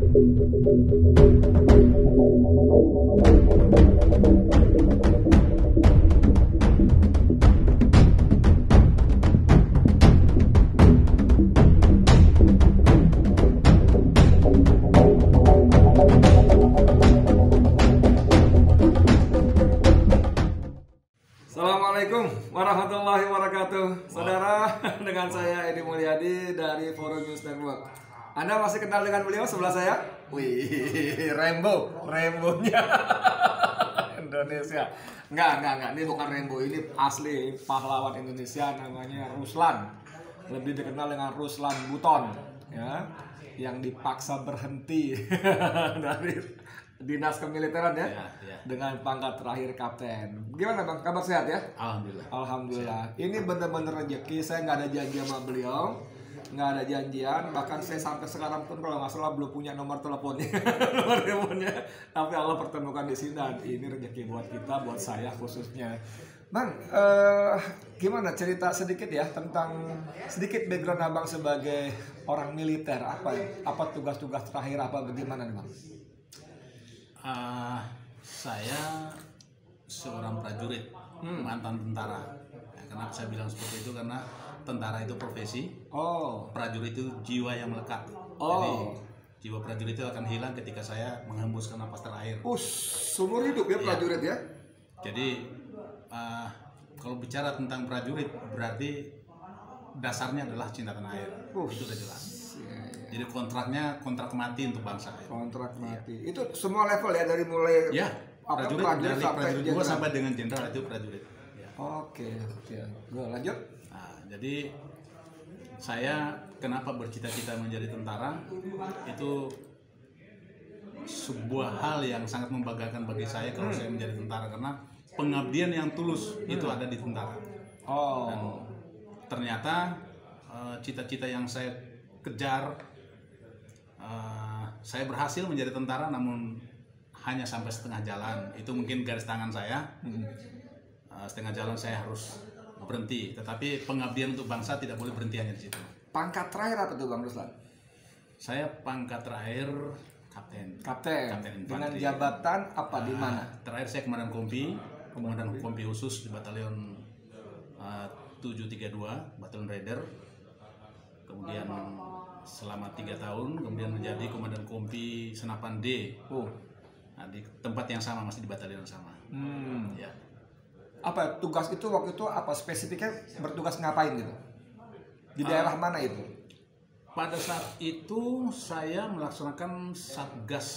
Assalamualaikum warahmatullahi wabarakatuh. Saudara, dengan saya Edi Mulyadi dari Forum News Network. Anda masih kenal dengan beliau sebelah saya? Wih, Rainbow-nya Indonesia. Enggak, ini bukan Rainbow, ini asli pahlawan Indonesia, namanya Ruslan. Lebih dikenal dengan Ruslan Buton, ya, yang dipaksa berhenti dari dinas kemiliteran ya, dengan pangkat terakhir kapten. Gimana bang, kabar sehat ya? Alhamdulillah. Ini bener-bener rezeki. Saya nggak ada janji sama beliau, nggak ada janjian. Bahkan saya sampai sekarang pun kalau nggak salah belum punya nomor teleponnya, Tapi Allah pertemukan di sini dan ini rezeki buat kita, buat saya khususnya. Bang, gimana cerita sedikit ya tentang sedikit background abang sebagai orang militer, apa tugas-tugas terakhir apa bagaimana nih bang? Saya seorang prajurit, mantan tentara. Kenapa saya bilang seperti itu? Karena tentara itu profesi, prajurit itu jiwa yang melekat. Jadi jiwa prajurit itu akan hilang ketika saya menghembuskan napas terakhir. Seumur hidup ya prajurit ya? Jadi kalau bicara tentang prajurit berarti dasarnya adalah cinta tanah air. Itu udah jelas. Jadi kontraknya kontrak mati untuk bangsa. Kontrak mati. Itu semua level ya, dari mulai prajurit dari prajurit juga sampai dengan jenderal itu prajurit. Ya. Oke. Gue lanjut. Nah, jadi saya kenapa bercita-cita menjadi tentara itu sebuah hal yang sangat membanggakan bagi saya kalau saya menjadi tentara, karena pengabdian yang tulus itu ada di tentara. Dan ternyata cita-cita yang saya kejar, saya berhasil menjadi tentara, namun hanya sampai setengah jalan. Itu mungkin garis tangan saya. Setengah jalan saya harus berhenti. Tetapi pengabdian untuk bangsa tidak boleh berhenti hanya di situ. Pangkat terakhir apa tuh Bang Ruslan? Saya pangkat terakhir kapten. Dengan jabatan apa di mana? Terakhir saya komandan kompi khusus di batalion 732, batalion Raider. Kemudian selama 3 tahun, kemudian menjadi komandan kompi Senapan D. Nah, di tempat yang sama, masih di batalion yang sama. Ya. Apa tugas itu waktu itu, apa spesifiknya, bertugas ngapain gitu? Di daerah mana itu? Pada saat itu saya melaksanakan Satgas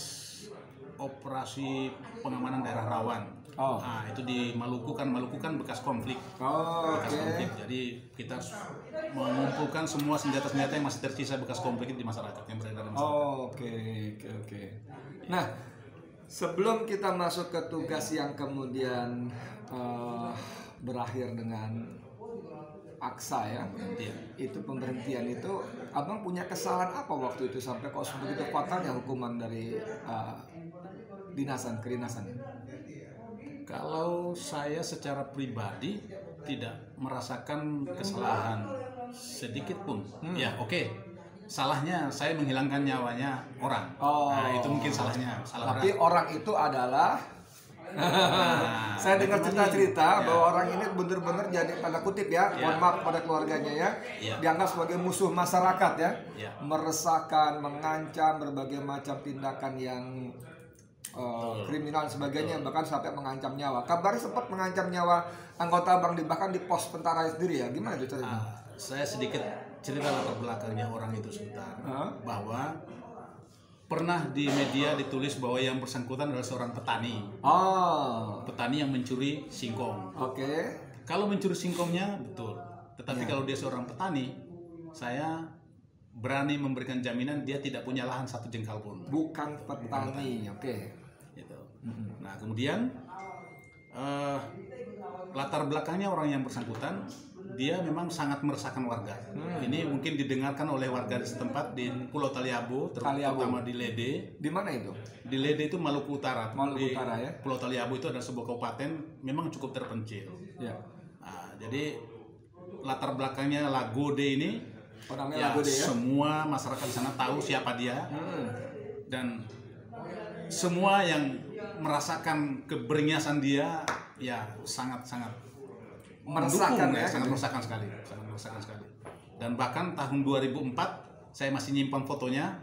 Operasi Pengamanan Daerah Rawan. Nah, itu di Maluku kan bekas konflik. Konflik. Jadi kita mengumpulkan semua senjata-senjata yang masih tersisa bekas konflik di masyarakat, yang beredar di masyarakat. Oke. Nah, sebelum kita masuk ke tugas yang kemudian berakhir dengan aksa ya, itu pemberhentian itu, abang punya kesalahan apa waktu itu sampai kok begitu fatalnya hukuman dari kedinasan? Kalau saya secara pribadi tidak merasakan kesalahan sedikit pun. Salahnya saya menghilangkan nyawanya orang. Nah, itu mungkin salahnya. Tapi orang itu adalah saya dengar cerita-cerita bahwa orang ini benar-benar jadi, tanda kutip ya, mohon maaf pada keluarganya ya, dianggap sebagai musuh masyarakat ya, meresahkan, mengancam, berbagai macam tindakan yang kriminal dan sebagainya, bahkan sampai mengancam nyawa. Kabarnya sempat mengancam nyawa anggota abang, bahkan di pos tentara sendiri ya. Gimana itu ceritanya? Saya sedikit cerita latar belakangnya orang itu sebentar. Bahwa pernah di media ditulis bahwa yang bersangkutan adalah seorang petani. Petani yang mencuri singkong. Kalau mencuri singkongnya betul. Tetapi kalau dia seorang petani, saya berani memberikan jaminan dia tidak punya lahan 1 jengkal pun. Bukan petani. Gitu. Nah, kemudian latar belakangnya orang yang bersangkutan, dia memang sangat meresahkan warga. Ini mungkin didengarkan oleh warga di setempat di Pulau Taliabu, terutama di Lede. Di mana itu? Di Lede itu Maluku Utara. Utara ya. Pulau Taliabu itu adalah sebuah kabupaten memang cukup terpencil. Nah, jadi latar belakangnya Lagode ini, orangnya Lagode ya. Semua masyarakat di sana tahu siapa dia. Dan semua yang merasakan keberingyasan dia ya sangat-sangat meresahkan ya, sangat meresahkan sekali, sangat meresahkan sekali. Dan bahkan tahun 2004 saya masih nyimpan fotonya.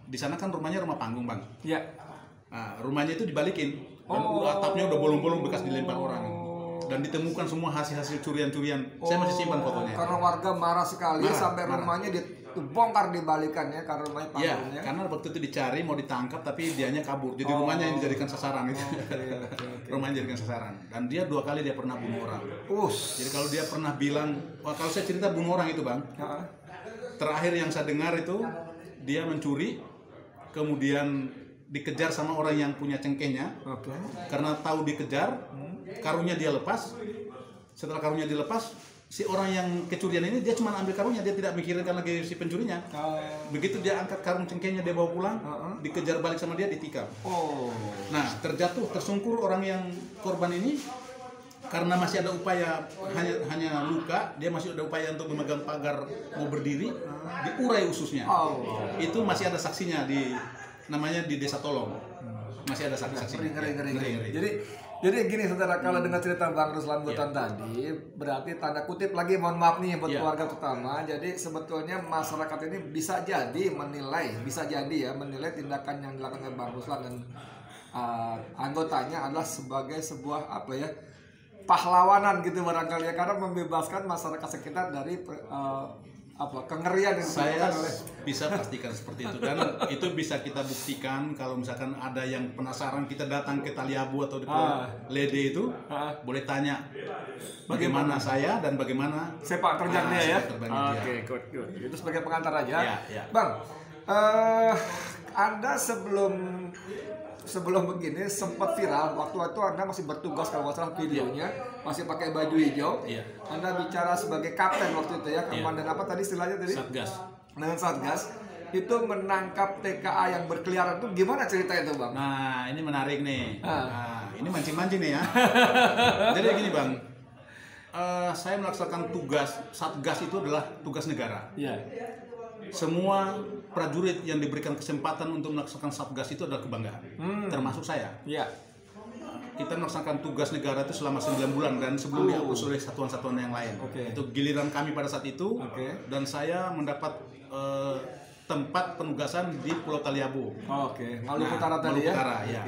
Di sana kan rumahnya rumah panggung, Bang. Iya. Nah, rumahnya itu dibalikin. Dan atapnya udah bolong-bolong bekas dilempar orang. Dan ditemukan semua hasil-hasil curian-curian. Saya masih simpan fotonya. Karena warga marah sekali sampai rumahnya dibongkar dibalikannya karena rumahnya panggungnya. Iya, karena waktu itu dicari mau ditangkap tapi dianya kabur. Jadi rumahnya yang dijadikan sasaran itu. Rumahnya dijadikan sasaran. Dan dia 2 kali dia pernah bunuh orang. Jadi kalau dia pernah bilang, kalau saya cerita bunuh orang itu, Bang. Terakhir yang saya dengar itu dia mencuri, kemudian dikejar sama orang yang punya cengkehnya. Karena tahu dikejar, karungnya dia lepas. Setelah karungnya dilepas, si orang yang kecurian ini dia cuma ambil karungnya, dia tidak mikirkan lagi si pencurinya. Begitu dia angkat karung cengkehnya, dia bawa pulang, dikejar balik sama dia, ditikam. Nah, tersungkur orang yang korban ini karena masih ada upaya, hanya luka, dia masih ada upaya untuk memegang pagar mau berdiri, diurai ususnya. Itu masih ada saksinya namanya di Desa Tolong. Masih ada saksi-saksinya. Ngeri. Jadi gini saudara, kalau dengar cerita Bang Ruslan Butan tadi, berarti tanda kutip lagi, mohon maaf nih buat keluarga pertama. Jadi sebetulnya masyarakat ini bisa jadi menilai tindakan yang dilakukan oleh Bang Ruslan dan anggotanya adalah sebagai sebuah pahlawanan gitu barangkali ya, karena membebaskan masyarakat sekitar dari kengerian yang saya bisa pastikan seperti itu, dan itu bisa kita buktikan kalau misalkan ada yang penasaran, kita datang ke Taliabu atau di Pulau Lede itu boleh tanya bagaimana saya dan bagaimana sepak terjang dia ya. Oke, good. Itu sebagai pengantar aja. Bang, Anda sebelum begini sempat viral waktu itu Anda masih bertugas, kalau nggak salah videonya masih pakai baju hijau. Anda bicara sebagai kapten waktu itu ya, komandan apa tadi istilahnya tadi? Satgas. Dengan Satgas itu menangkap TKA yang berkeliaran, itu gimana cerita itu, Bang? Nah, ini menarik nih. Ini mancing-mancing nih ya. Jadi gini, Bang. Saya melaksanakan tugas Satgas, itu adalah tugas negara. Semua prajurit yang diberikan kesempatan untuk melaksanakan Satgas itu adalah kebanggaan, termasuk saya. Kita melaksanakan tugas negara itu selama 9 bulan dan sebelum dihapus oleh satuan-satuan yang lain. Itu giliran kami pada saat itu, dan saya mendapat tempat penugasan di Pulau Taliabu. Maluku Utara tadi ya? Utara, ya.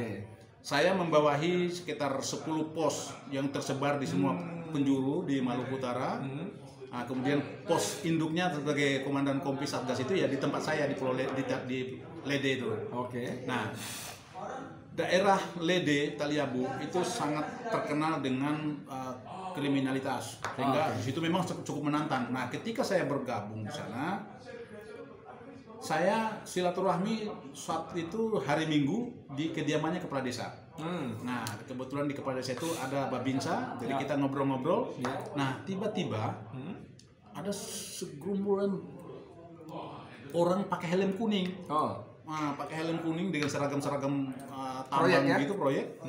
Saya membawahi sekitar 10 pos yang tersebar di semua penjuru di Maluku Utara. Nah, kemudian pos induknya sebagai komandan kompi Satgas itu ya di tempat saya di Pulau di Lede itu. Nah, daerah Lede Taliabu itu sangat terkenal dengan kriminalitas, sehingga di situ memang cukup menantang. Nah, ketika saya bergabung di sana, saya silaturahmi saat itu hari Minggu di kediamannya kepala desa. Nah, kebetulan di kepala desa itu ada Babinsa, jadi kita ngobrol-ngobrol. Nah, tiba-tiba ada segerombolan orang pakai helm kuning. Nah, pakai helm kuning dengan seragam-seragam tambang gitu, proyek.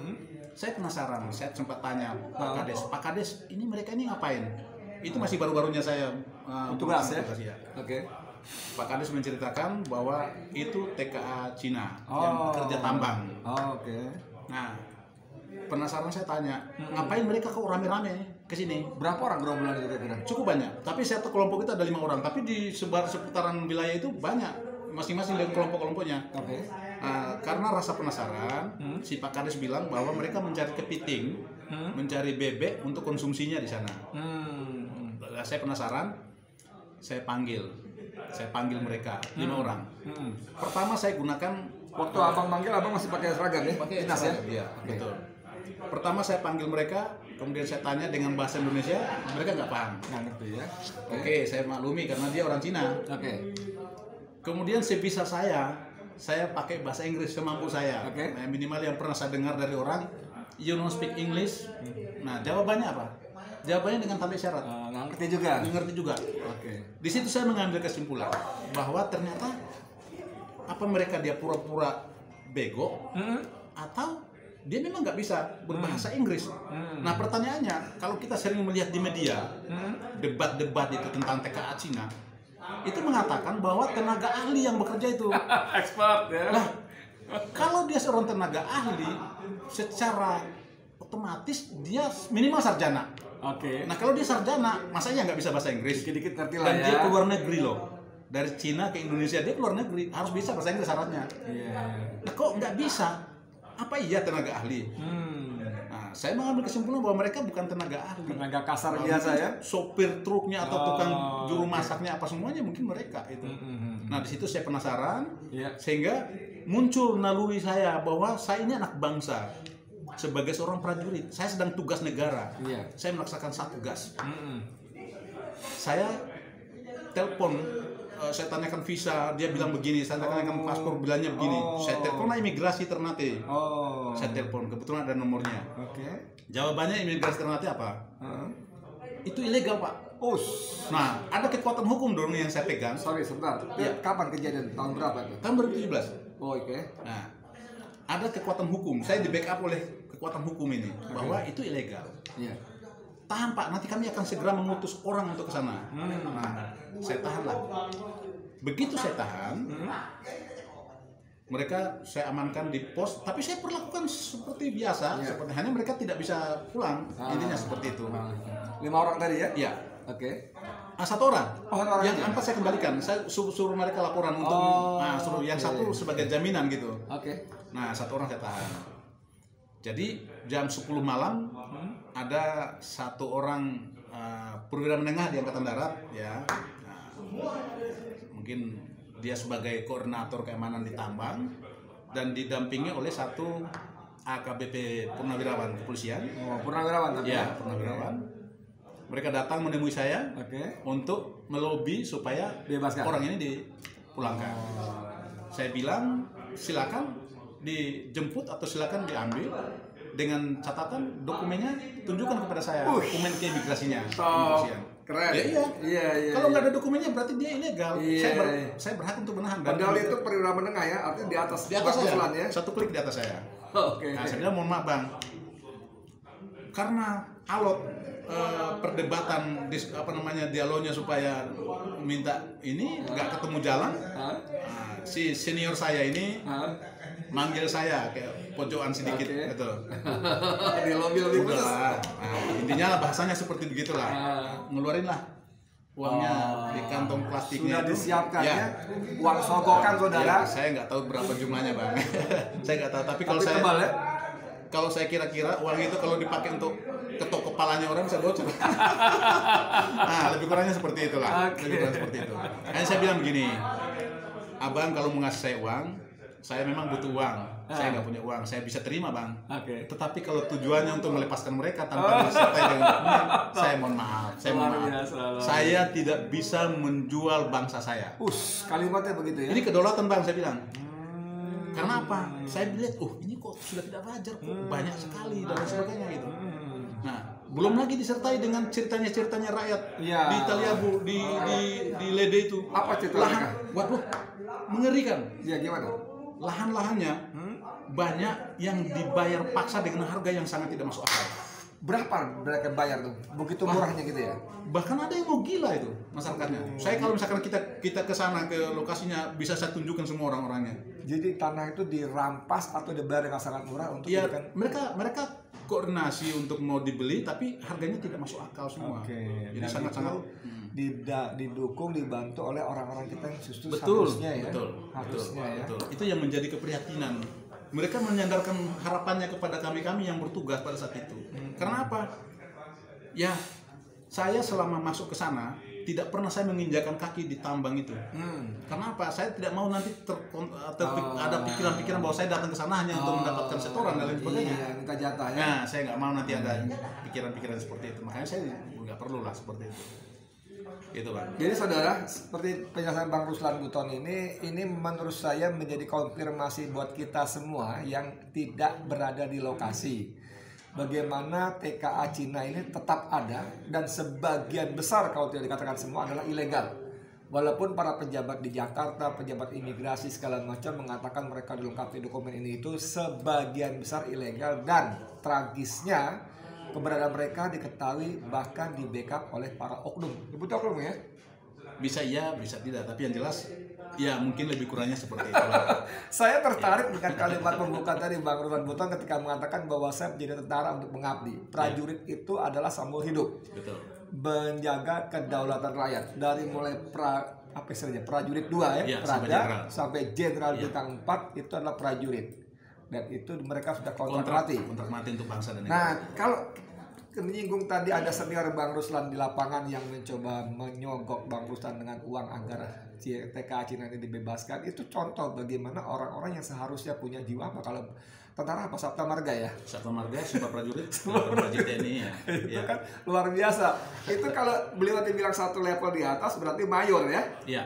Saya penasaran, saya sempat tanya Pak Kades, ini mereka ini ngapain? Itu masih baru-barunya saya tugas ya. Pak Kades menceritakan bahwa itu TKA Cina yang bekerja tambang. Nah, penasaran saya tanya, ngapain mereka kok rame-rame ke sini? Berapa orang gerombolan itu kira-kira? Cukup banyak. Tapi satu kelompok itu ada 5 orang. Tapi di seputaran wilayah itu banyak, masing-masing dengan kelompok-kelompoknya. Karena rasa penasaran, si Pak Kades bilang bahwa mereka mencari kepiting, mencari bebek untuk konsumsinya di sana. Saya penasaran, saya panggil mereka 5 orang. Pertama saya gunakan, waktu abang manggil, abang masih pakai seragam ya? Pakai dinas ya? Iya, betul. Pertama saya panggil mereka, kemudian saya tanya dengan bahasa Indonesia, mereka nggak paham. Nggak ngerti ya? Oke, saya maklumi karena dia orang Cina. Kemudian sebisa saya pakai bahasa Inggris semampu saya. Minimal yang pernah saya dengar dari orang, you don't speak English. Nah, jawabannya apa? Jawabannya dengan tanda syarat. Ngerti juga. Di situ saya mengambil kesimpulan bahwa ternyata apa dia pura-pura bego atau dia memang nggak bisa berbahasa Inggris. Nah, pertanyaannya, kalau kita sering melihat di media debat-debat itu tentang TKA Cina, itu mengatakan bahwa tenaga ahli yang bekerja itu expert ya. Nah, Kalau dia seorang tenaga ahli, secara otomatis dia minimal sarjana. Oke. Nah kalau dia sarjana, masanya nggak bisa bahasa Inggris. Dikit-dikit ngerti lah Dan ya. dia keluar negeri loh. Dari Cina ke Indonesia, dia keluar negeri. Harus bisa bahasa Inggris syaratnya. Iya. Nah kok nggak bisa? Apa iya tenaga ahli? Nah, saya mengambil kesimpulan bahwa mereka bukan tenaga ahli. Tenaga kasar biasa ya. Sopir truknya atau tukang juru masaknya apa semuanya mungkin mereka itu. Nah di situ saya penasaran, sehingga muncul naluri saya bahwa saya ini anak bangsa. Sebagai seorang prajurit, saya sedang tugas negara. Saya melaksanakan satu tugas. Saya telepon, saya tanyakan visa, dia bilang begini. Saya tanyakan paspor, bilangnya begini. Saya telepon imigrasi Ternate. Saya telepon, kebetulan ada nomornya. Jawabannya imigrasi Ternate apa? Itu ilegal, Pak. Nah, ada kekuatan hukum dong yang saya pegang. Sorry, sebentar. Kapan kejadian? Tahun berapa itu? Tahun 2017. Oke. Nah, ada kekuatan hukum. Saya di backup oleh kekuatan hukum ini bahwa itu ilegal. Tahan Pak, nanti kami akan segera mengutus orang untuk ke sana. Nah, saya tahan lah. Begitu saya tahan, mereka saya amankan di pos, tapi saya perlakukan seperti biasa. Seperti hanya mereka tidak bisa pulang. Intinya seperti itu. 5 orang tadi ya? Iya. Oke. Satu orang. Yang aja. 4 saya kembalikan. Saya suruh mereka laporan untuk suruh yang satu sebagai jaminan gitu. Nah, 1 orang saya tahan. Jadi jam 10 malam ada 1 orang perwira menengah di Angkatan Darat ya. Nah, mungkin dia sebagai koordinator keamanan di tambang dan didampingi oleh 1 AKBP purnawirawan kepolisian. Purnawirawan tapi ya? Purnawirawan. Mereka datang menemui saya untuk melobi supaya bebaskan orang ini dipulangkan. Saya bilang silakan dijemput atau silakan diambil dengan catatan dokumennya tunjukkan kepada saya dokumen keimigrasinya. Keren. Iya. Kalau nggak ada dokumennya berarti dia ilegal. Saya berhak untuk menahan. Padahal itu perwira menengah ya, artinya di atas saya. ya. 1 klik di atas saya. Nah, saya bilang mohon maaf Bang, karena alot perdebatan dialognya supaya minta ini nggak ketemu jalan. Si senior saya ini manggil saya kayak pojokan sedikit gitu. Di lobby khusus. Nah, intinya bahasanya seperti begitulah. Ngeluarin lah uangnya di kantong plastiknya. Sudah disiapkan ya. Uang sogokan saudara. Saya nggak tahu berapa jumlahnya Bang. Saya nggak tahu. Tapi kalau saya tebal, ya? Kalau saya kira-kira uang itu kalau dipakai untuk ketok kepalanya orang bisa bocor. Nah, lebih kurangnya seperti itulah. Lebih kurang seperti itu. Hanya saya bilang begini, Abang kalau mau ngasih saya uang, saya memang butuh uang. Saya nggak punya uang, saya bisa terima Bang. Tetapi kalau tujuannya untuk melepaskan mereka tanpa disertai dengan dokumen, saya mohon maaf. Saya tidak bisa menjual bangsa saya. Kalimatnya begitu ya. Ini kedaulatan Bang, saya bilang. Karena apa? Saya lihat, ini kok sudah tidak wajar, kok banyak sekali dan sebagainya gitu. Nah, belum lagi disertai dengan ceritanya rakyat di Taliabu, di Lede itu. Apa cerita mereka? Waduh, mengerikan. Ya gimana? Lahan-lahannya banyak yang dibayar paksa dengan harga yang sangat tidak masuk akal. Berapa mereka bayar tuh? Begitu murahnya gitu ya? Bahkan ada yang mau gila itu masyarakatnya. Saya kalau misalkan kita ke sana ke lokasinya bisa saya tunjukkan semua orang-orangnya. Jadi tanah itu dirampas atau dibayar dengan sangat murah untuk mereka koordinasi untuk mau dibeli tapi harganya tidak masuk akal semua. Jadi sangat-sangat didukung, dibantu oleh orang-orang kita yang justru harusnya ya. Betul. Itu yang menjadi keprihatinan. Mereka menyandarkan harapannya kepada kami yang bertugas pada saat itu. Karena apa? Ya, saya selama masuk ke sana tidak pernah saya menginjakan kaki di tambang itu. Karena apa? Saya tidak mau nanti ada pikiran-pikiran bahwa saya datang ke sana hanya untuk mendapatkan setoran dan lain sebagainya. Minta jatah ya. Nah, saya nggak mau nanti ada pikiran-pikiran seperti itu. Makanya saya nggak perlu lah seperti itu. Gitu Bang. Jadi saudara, seperti penjelasan Bang Ruslan Buton ini menurut saya menjadi konfirmasi buat kita semua yang tidak berada di lokasi. Bagaimana TKA Cina ini tetap ada dan sebagian besar kalau tidak dikatakan semua adalah ilegal. Walaupun para pejabat di Jakarta, pejabat imigrasi segala macam mengatakan mereka dilengkapi dokumen ini itu, sebagian besar ilegal dan tragisnya keberadaan mereka diketahui bahkan di backup oleh para oknum. Nyebut oknum ya? Bisa iya, bisa tidak. Tapi yang jelas, ya mungkin lebih kurangnya seperti itu. Saya tertarik dengan kalimat pembuka tadi Bang Ruslan Buton ketika mengatakan bahwa saya menjadi tentara untuk mengabdi. Prajurit itu adalah sambung hidup. Betul. Menjaga kedaulatan rakyat dari mulai prajurit 2 ya, Prada sampai jenderal bintang 4 itu adalah prajurit. Dan itu mereka sudah kontrak mati untuk bangsa dan negara. Nah, kalau menyinggung tadi ada senior Bang Ruslan di lapangan yang mencoba menyogok Bang Ruslan dengan uang agar TKA Cina ini dibebaskan, itu contoh bagaimana orang-orang yang seharusnya punya jiwa apa kalau tentara apa Sabta Marga ya? Sabta Marga, Sumpah Prajurit, prajurit TNI ya. Itu kan luar biasa. Itu kalau beliau bilang satu level di atas berarti mayor ya? Iya.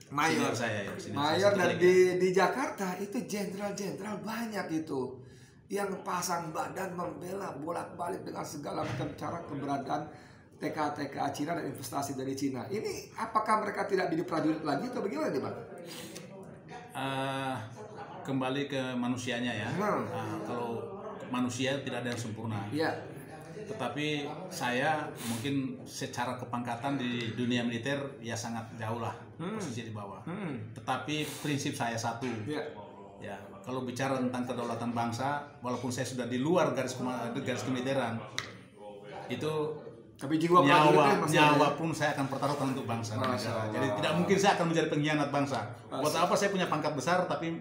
Mayor saya ya. Mayor dan di Jakarta itu jenderal-jenderal banyak itu yang pasang badan membela bolak-balik dengan segala macam cara keberadaan TKA Cina dan investasi dari Cina. Ini apakah mereka tidak jadi prajurit lagi atau bagaimana nih Bang? Kembali ke manusianya ya. Kalau manusia tidak ada yang sempurna. Iya. Tetapi saya mungkin secara kepangkatan di dunia militer ya sangat jauh lah posisi di bawah. Tetapi prinsip saya satu. Ya, kalau bicara tentang kedaulatan bangsa, walaupun saya sudah di luar garis kemiliteran, itu tapi jiwa nyawa pun saya akan pertaruhkan untuk bangsa dan negara. Jadi tidak mungkin saya akan menjadi pengkhianat bangsa. Buat apa saya punya pangkat besar tapi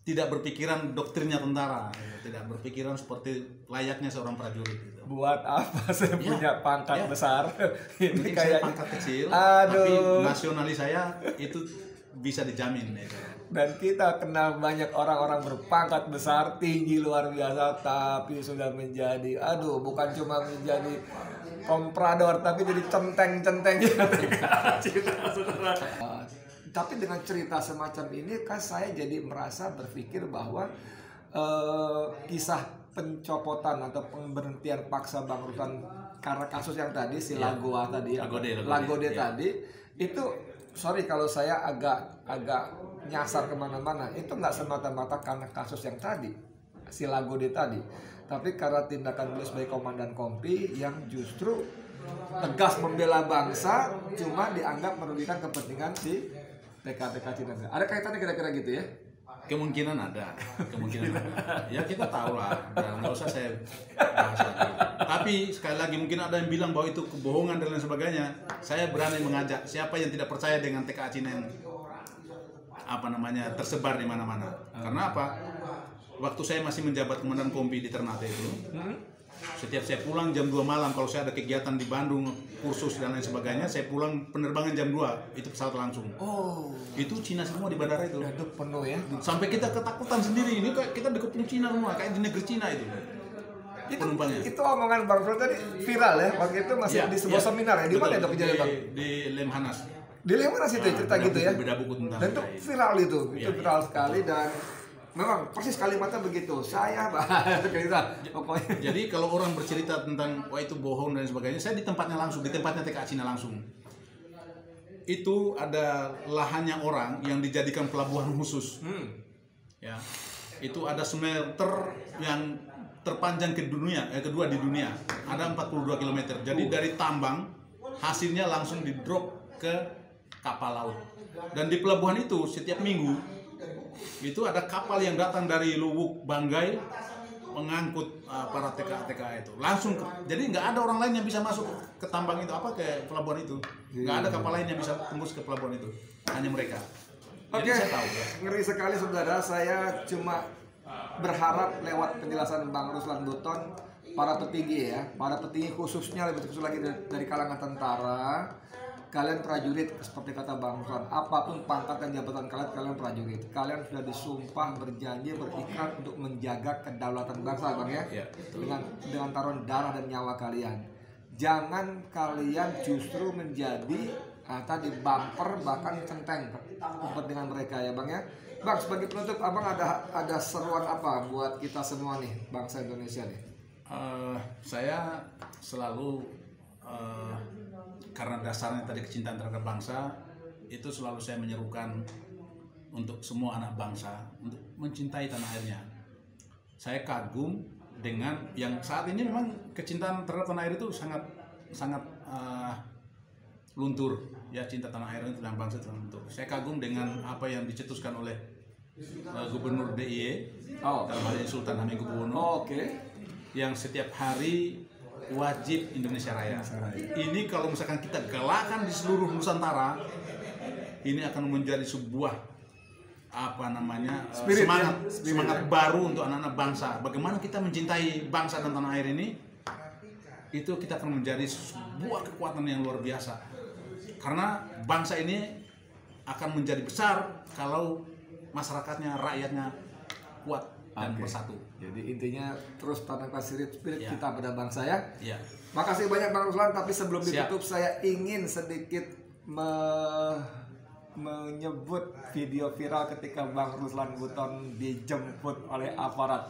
tidak berpikiran doktrinnya tentara, tidak berpikiran seperti layaknya seorang prajurit. Buat apa saya punya pangkat besar? Ini kayak pangkat kecil, tapi nasionalis saya itu bisa dijamin. Dan kita kenal banyak orang-orang berpangkat besar, tinggi luar biasa, tapi sudah menjadi, bukan cuma menjadi komprador, tapi jadi centeng-centeng. Tapi dengan cerita semacam ini kan saya jadi merasa berpikir bahwa kisah pencopotan atau pemberhentian paksa Bang Ruslan karena kasus yang tadi si Lagoa tadi, Lagode tadi itu, sorry kalau saya agak nyasar kemana-mana, itu nggak semata-mata karena kasus yang tadi si Lagode tadi, tapi karena tindakan beliau sebagai komandan kompi yang justru tegas membela bangsa, cuma dianggap merugikan kepentingan si TKA Cina. Ada kaitannya kira-kira gitu ya? Kemungkinan ada. Ya kita tahu lah, nggak usah saya bahas lagi. Tapi sekali lagi mungkin ada yang bilang bahwa itu kebohongan dan lain sebagainya. Saya berani mengajak siapa yang tidak percaya dengan TKA Cina yang tersebar di mana-mana. Karena apa? Waktu saya masih menjabat komandan kompi di Ternate itu, setiap saya pulang jam 2 malam, kalau saya ada kegiatan di Bandung, kursus dan lain sebagainya, saya pulang penerbangan jam 2, itu pesawat langsung. Itu Cina semua di bandara itu. Penuh ya. Sampai kita ketakutan sendiri, ini kayak kita dikepung Cina semua, kayak di negeri Cina itu. Penumpangnya. Itu omongan Bang Fro tadi viral ya, waktu itu masih di sebuah seminar ya, di mana itu kejadian Bang? Di Lemhanas. Di Lemhanas itu cerita gitu ya. Beda buku tentang. Dan itu viral itu viral sekali dan memang persis kalimatnya begitu. Saya cerita pokoknya. Jadi kalau orang bercerita tentang wah itu bohong dan sebagainya, saya di tempatnya langsung, di tempatnya TKA Cina langsung. Itu ada lahannya orang yang dijadikan pelabuhan khusus. Ya. Itu ada smelter yang terpanjang kedua di dunia. Ada 42 km. Jadi dari tambang hasilnya langsung di-drop ke kapal laut. Dan di pelabuhan itu setiap minggu itu ada kapal yang datang dari Luwuk, Banggai mengangkut para TKA itu langsung jadi nggak ada orang lain yang bisa masuk ke tambang itu ke pelabuhan itu, nggak ada kapal lain yang bisa tembus ke pelabuhan itu, hanya mereka. Jadi saya tahu ya. Ngeri sekali saudara, saya cuma berharap lewat penjelasan Bang Ruslan Buton, para petinggi khususnya lebih khusus lagi dari kalangan tentara, kalian prajurit seperti kata Bang Ruslan, apapun pangkat dan jabatan kalian prajurit. Kalian sudah disumpah, berjanji, berikrar untuk menjaga kedaulatan bangsa, Bang ya. Dengan taruhan darah dan nyawa kalian. Jangan kalian justru menjadi tadi bumper bahkan centeng kepentingan mereka ya, Bang ya. Bang, sebagai penutup, Abang ada seruan apa buat kita semua nih, bangsa Indonesia nih? Saya selalu karena dasarnya tadi kecintaan terhadap bangsa, itu selalu saya menyerukan untuk semua anak bangsa untuk mencintai tanah airnya. Saya kagum dengan yang saat ini memang kecintaan terhadap tanah air itu sangat luntur, ya cinta tanah air dan bangsa itu luntur. Saya kagum dengan apa yang dicetuskan oleh Gubernur DIY, dalam hal ini Sultan Hamengkubuwono, yang setiap hari wajib Indonesia Raya. Ini kalau misalkan kita galakan di seluruh Nusantara, ini akan menjadi sebuah semangat baru untuk anak-anak bangsa. Bagaimana kita mencintai bangsa dan tanah air ini, itu kita akan menjadi sebuah kekuatan yang luar biasa. Karena bangsa ini akan menjadi besar kalau masyarakatnya, rakyatnya kuat dan bersatu. Jadi intinya terus tanamkan spirit kita pada bangsa ya. Makasih banyak Bang Ruslan, tapi sebelum ditutup saya ingin sedikit menyebut video viral ketika Bang Ruslan Buton dijemput oleh aparat.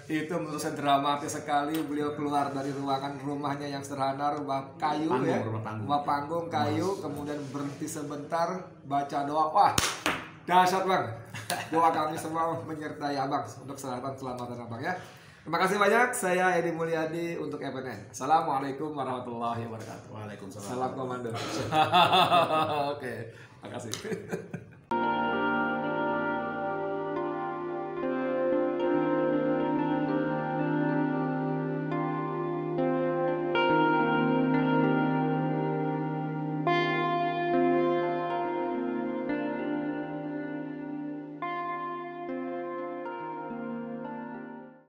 Itu menurut saya dramatis sekali. Beliau keluar dari ruangan rumahnya yang sederhana, rumah kayu, rumah panggung kayu, kemudian berhenti sebentar baca doa. Wah, dahsyat Bang. Doa kami semua menyertai Abang untuk keselamatan Abang ya. Terima kasih banyak. Saya Edi Mulyadi untuk FNN. Assalamualaikum warahmatullahi wabarakatuh. Waalaikumsalam. Salam komando. Oke, makasih.